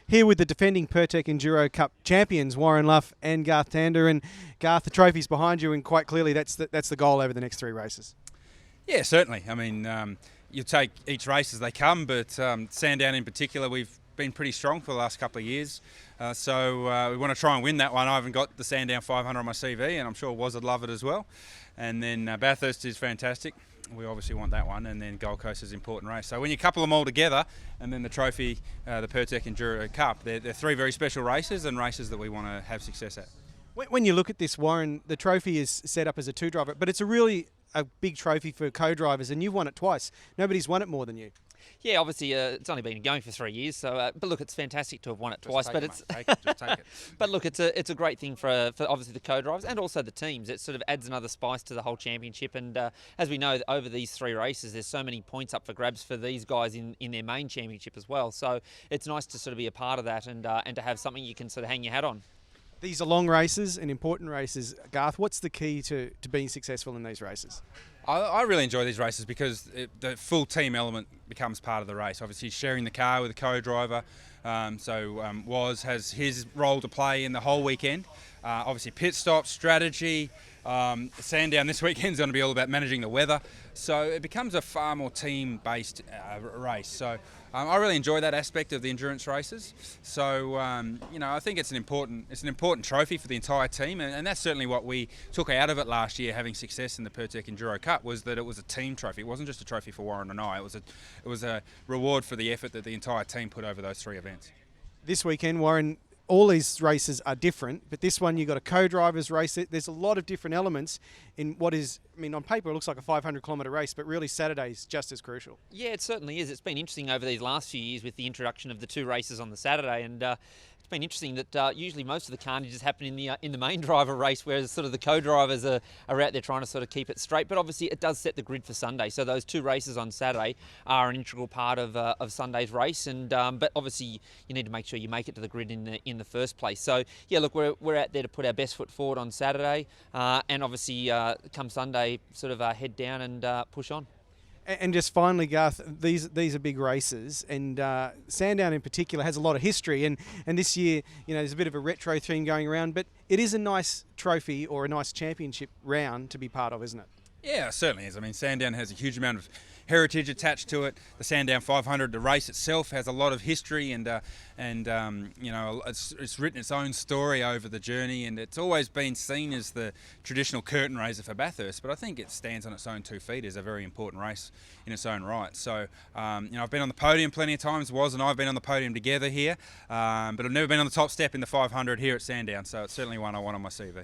Here with the defending Pirtek Enduro Cup champions, Warren Luff and Garth Tander. And Garth, the trophy's behind you, and quite clearly that's the goal over the next three races. Yeah, certainly. I mean, you take each race as they come, but Sandown in particular, we've been pretty strong for the last couple of years. So we want to try and win that one. I haven't got the Sandown 500 on my CV, and I'm sure Woz would love it as well. And then Bathurst is fantastic. We obviously want that one, and then Gold Coast is an important race. So when you couple them all together, and then the trophy, the Pirtek Enduro Cup, they're three very special races and races that we want to have success at. When you look at this, Warren, the trophy is set up as a two-driver, but it's a big trophy for co-drivers, and you've won it twice. Nobody's won it more than you. Yeah, obviously it's only been going for 3 years, so but look, it's fantastic to have won it twice. But just take it. But look, it's a great thing for obviously the co-drivers and also the teams. It sort of adds another spice to the whole championship. And as we know, over these three races, there's so many points up for grabs for these guys in their main championship as well. So it's nice to sort of be a part of that and to have something you can sort of hang your hat on. These are long races and important races. Garth, what's the key to being successful in these races? I really enjoy these races because the full team element becomes part of the race. Obviously sharing the car with a co-driver, Woz has his role to play in the whole weekend. Obviously pit stop, strategy, Sandown this weekend is going to be all about managing the weather. So it becomes a far more team-based race. So I really enjoy that aspect of the endurance races. So I think it's an important trophy for the entire team, and that's certainly what we took out of it last year, having success in the Pirtek Enduro Cup, was that it was a team trophy. It wasn't just a trophy for Warren and I. It was a reward for the effort that the entire team put over those three events. This weekend, Warren, all these races are different, but this one you've got a co-drivers race. There's a lot of different elements in what is, I mean, on paper it looks like a 500-kilometre race, but really Saturday's just as crucial. Yeah, it certainly is. It's been interesting over these last few years with the introduction of the two races on the Saturday, and it's been interesting that usually most of the carnages happen in the main driver race, whereas sort of the co-drivers are out there trying to sort of keep it straight. But obviously it does set the grid for Sunday, so those two races on Saturday are an integral part of Sunday's race. And but obviously you need to make sure you make it to the grid in the first place. So yeah, look, we're out there to put our best foot forward on Saturday, and obviously come Sunday, sort of head down and push on. And just finally, Garth, these are big races, and Sandown in particular has a lot of history, and this year, there's a bit of a retro theme going around, but it is a nice trophy or a nice championship round to be part of, isn't it? Yeah, it certainly is. I mean, Sandown has a huge amount of heritage attached to it. The Sandown 500, the race itself, has a lot of history, and it's written its own story over the journey, and it's always been seen as the traditional curtain raiser for Bathurst. But I think it stands on its own 2 feet as a very important race in its own right. So, I've been on the podium plenty of times. Woz and I have been on the podium together here, but I've never been on the top step in the 500 here at Sandown. So it's certainly one I want on my CV.